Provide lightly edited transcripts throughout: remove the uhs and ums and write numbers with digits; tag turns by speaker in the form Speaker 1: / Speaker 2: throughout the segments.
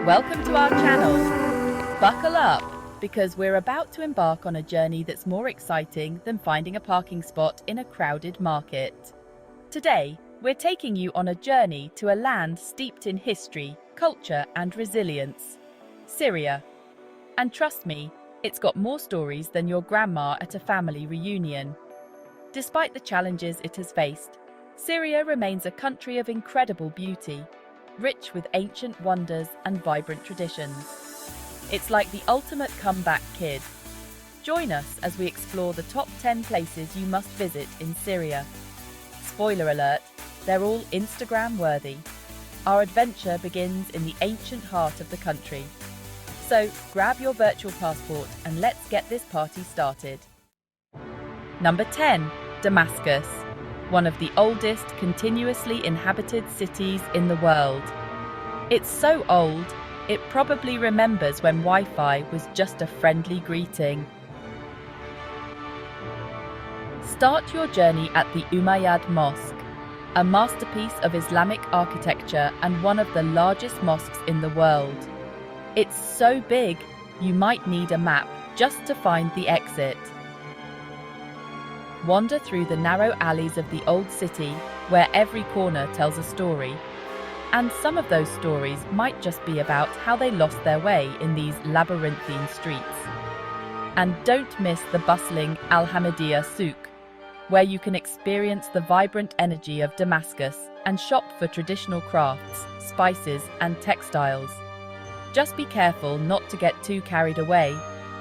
Speaker 1: Welcome to our channel. Buckle up, because we're about to embark on a journey that's more exciting than finding a parking spot in a crowded market. Today, we're taking you on a journey to a land steeped in history, culture, and resilience, Syria. And trust me, it's got more stories than your grandma at a family reunion. Despite the challenges it has faced, Syria remains a country of incredible beauty, rich with ancient wonders and vibrant traditions. It's like the ultimate comeback kid. Join us as we explore the top 10 places you must visit in Syria. Spoiler alert, they're all Instagram-worthy. Our adventure begins in the ancient heart of the country. So grab your virtual passport and let's get this party started. Number 10. Damascus, one of the oldest continuously inhabited cities in the world. It's so old, it probably remembers when Wi-Fi was just a friendly greeting. Start your journey at the Umayyad Mosque, a masterpiece of Islamic architecture and one of the largest mosques in the world. It's so big, you might need a map just to find the exit. Wander through the narrow alleys of the old city, where every corner tells a story. And some of those stories might just be about how they lost their way in these labyrinthine streets. And don't miss the bustling Al-Hamidiyya Souk, where you can experience the vibrant energy of Damascus and shop for traditional crafts, spices, and textiles. Just be careful not to get too carried away,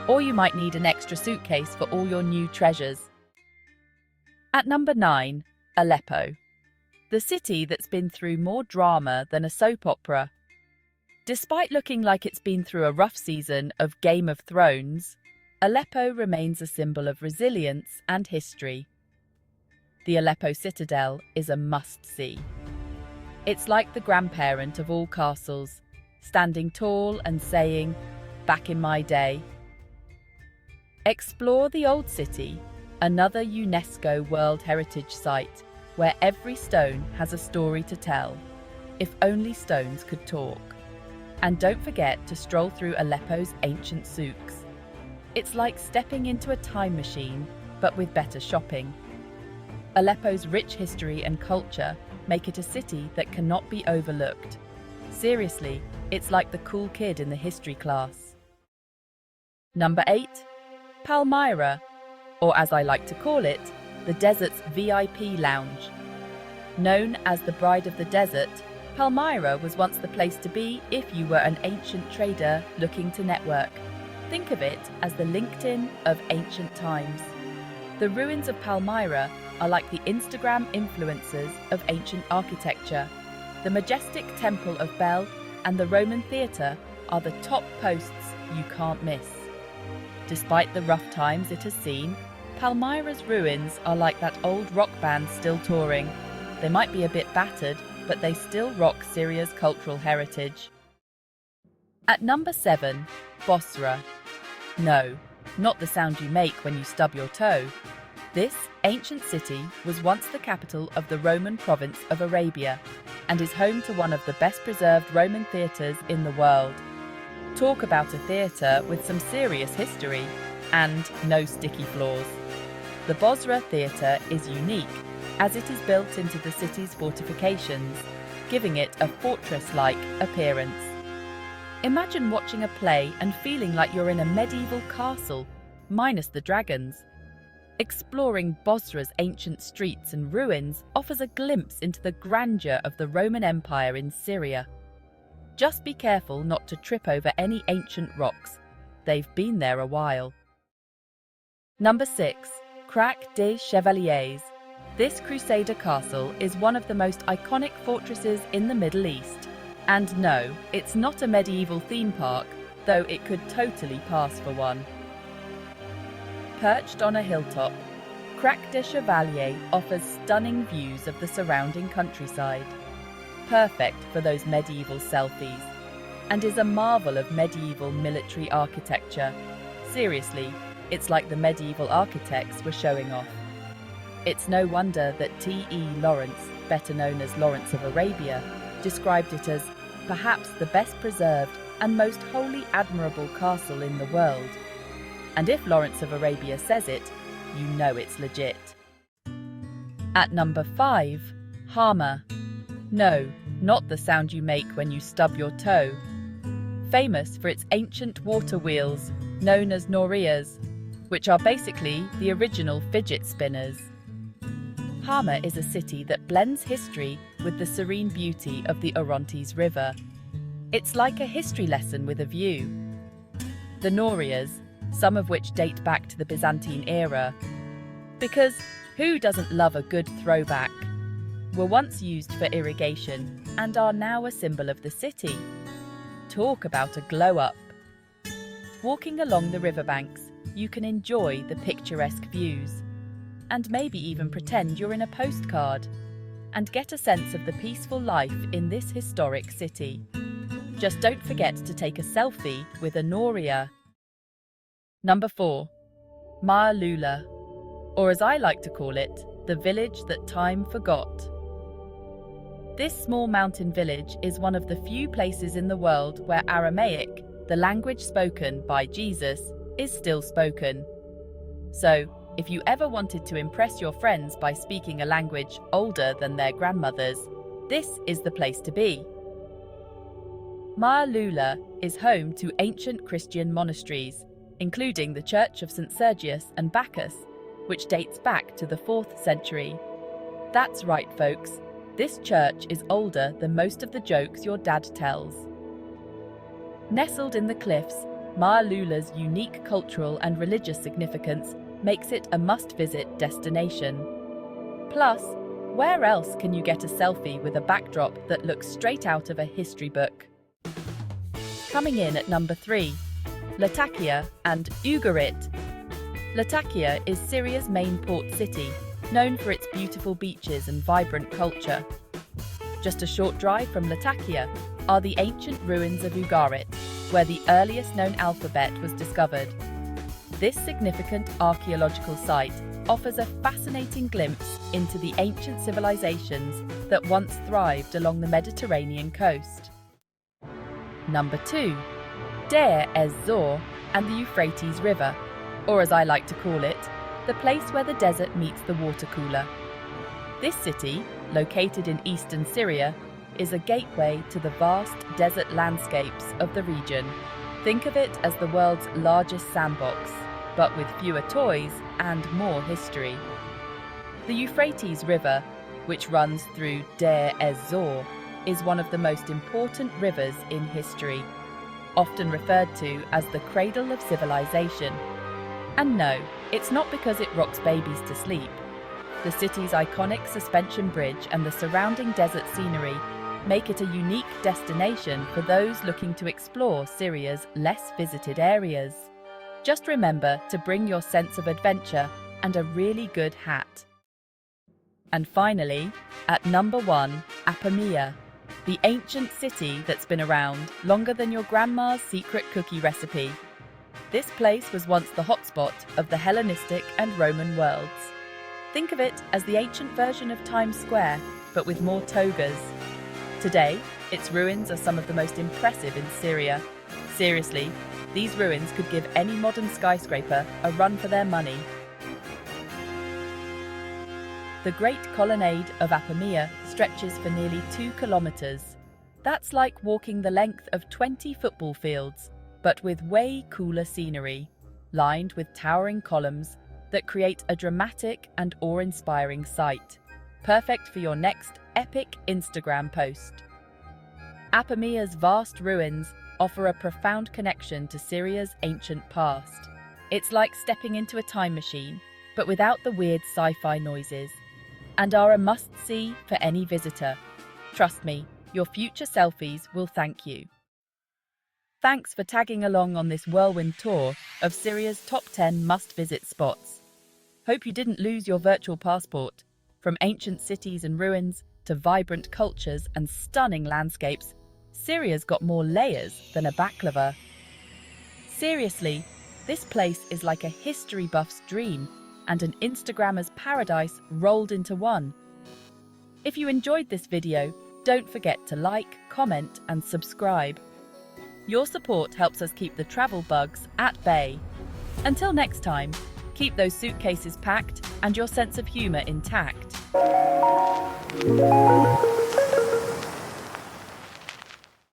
Speaker 1: or you might need an extra suitcase for all your new treasures. At number 9, Aleppo, the city that's been through more drama than a soap opera. Despite looking like it's been through a rough season of Game of Thrones, Aleppo remains a symbol of resilience and history. The Aleppo Citadel is a must-see. It's like the grandparent of all castles, standing tall and saying, "Back in my day." Explore the old city, another UNESCO World Heritage Site, where every stone has a story to tell, if only stones could talk. And don't forget to stroll through Aleppo's ancient souks. It's like stepping into a time machine, but with better shopping. Aleppo's rich history and culture make it a city that cannot be overlooked. Seriously, it's like the cool kid in the history class. Number 8. Palmyra, or as I like to call it, the desert's VIP lounge. Known as the Bride of the Desert, Palmyra was once the place to be if you were an ancient trader looking to network. Think of it as the LinkedIn of ancient times. The ruins of Palmyra are like the Instagram influencers of ancient architecture. The majestic Temple of Bel and the Roman Theatre are the top posts you can't miss. Despite the rough times it has seen, Palmyra's ruins are like that old rock band still touring. They might be a bit battered, but they still rock Syria's cultural heritage. At number 7, Bosra. No, not the sound you make when you stub your toe. This ancient city was once the capital of the Roman province of Arabia and is home to one of the best preserved Roman theatres in the world. Talk about a theatre with some serious history and no sticky floors. The Bosra Theatre is unique as it is built into the city's fortifications, giving it a fortress-like appearance. Imagine watching a play and feeling like you're in a medieval castle, minus the dragons. Exploring Bosra's ancient streets and ruins offers a glimpse into the grandeur of the Roman Empire in Syria. Just be careful not to trip over any ancient rocks. They've been there a while. Number 6. Crac des Chevaliers. This Crusader castle is one of the most iconic fortresses in the Middle East. And no, it's not a medieval theme park, though it could totally pass for one. Perched on a hilltop, Crac des Chevaliers offers stunning views of the surrounding countryside. Perfect for those medieval selfies, and is a marvel of medieval military architecture. Seriously, it's like the medieval architects were showing off. It's no wonder that T.E. Lawrence, better known as Lawrence of Arabia, described it as perhaps the best preserved and most wholly admirable castle in the world. And if Lawrence of Arabia says it, you know it's legit. At number 5, Hama. No, not the sound you make when you stub your toe. Famous for its ancient water wheels, known as norias, which are basically the original fidget spinners. Hama is a city that blends history with the serene beauty of the Orontes River. It's like a history lesson with a view. The norias, some of which date back to the Byzantine era, because who doesn't love a good throwback, were once used for irrigation and are now a symbol of the city. Talk about a glow-up. Walking along the riverbanks, you can enjoy the picturesque views, and maybe even pretend you're in a postcard, and get a sense of the peaceful life in this historic city. Just don't forget to take a selfie with a noria. Number 4, Maaloula, or as I like to call it, the village that time forgot. This small mountain village is one of the few places in the world where Aramaic, the language spoken by Jesus, is still spoken. So, if you ever wanted to impress your friends by speaking a language older than their grandmothers, this is the place to be. Maaloula is home to ancient Christian monasteries, including the Church of St. Sergius and Bacchus, which dates back to the 4th century. That's right, folks. This church is older than most of the jokes your dad tells. Nestled in the cliffs, Maaloula's unique cultural and religious significance makes it a must-visit destination. Plus, where else can you get a selfie with a backdrop that looks straight out of a history book? Coming in at number 3, Latakia and Ugarit. Latakia is Syria's main port city, known for its beautiful beaches and vibrant culture. Just a short drive from Latakia are the ancient ruins of Ugarit, where the earliest known alphabet was discovered. This significant archaeological site offers a fascinating glimpse into the ancient civilizations that once thrived along the Mediterranean coast. Number 2, Deir ez-Zor and the Euphrates River, or as I like to call it, the place where the desert meets the water cooler. This city, located in eastern Syria, is a gateway to the vast desert landscapes of the region. Think of it as the world's largest sandbox, but with fewer toys and more history. The Euphrates River, which runs through Deir ez-Zor, is one of the most important rivers in history, often referred to as the cradle of civilization. And no, it's not because it rocks babies to sleep. The city's iconic suspension bridge and the surrounding desert scenery make it a unique destination for those looking to explore Syria's less visited areas. Just remember to bring your sense of adventure and a really good hat. And finally, at number 1, Apamea, the ancient city that's been around longer than your grandma's secret cookie recipe. This place was once the hotspot of the Hellenistic and Roman worlds. Think of it as the ancient version of Times Square, but with more togas. Today, its ruins are some of the most impressive in Syria. Seriously, these ruins could give any modern skyscraper a run for their money. The Great Colonnade of Apamea stretches for nearly 2 kilometers. That's like walking the length of 20 football fields, but with way cooler scenery, lined with towering columns that create a dramatic and awe-inspiring sight, perfect for your next epic Instagram post. Apamea's vast ruins offer a profound connection to Syria's ancient past. It's like stepping into a time machine, but without the weird sci-fi noises, and are a must-see for any visitor. Trust me, your future selfies will thank you. Thanks for tagging along on this whirlwind tour of Syria's top 10 must-visit spots. Hope you didn't lose your virtual passport. From ancient cities and ruins to vibrant cultures and stunning landscapes, Syria's got more layers than a baklava. Seriously, this place is like a history buff's dream and an Instagrammer's paradise rolled into one. If you enjoyed this video, Don't forget to like, comment, and subscribe. Your support helps us keep the travel bugs at bay. Until next time, keep those suitcases packed and your sense of humor intact.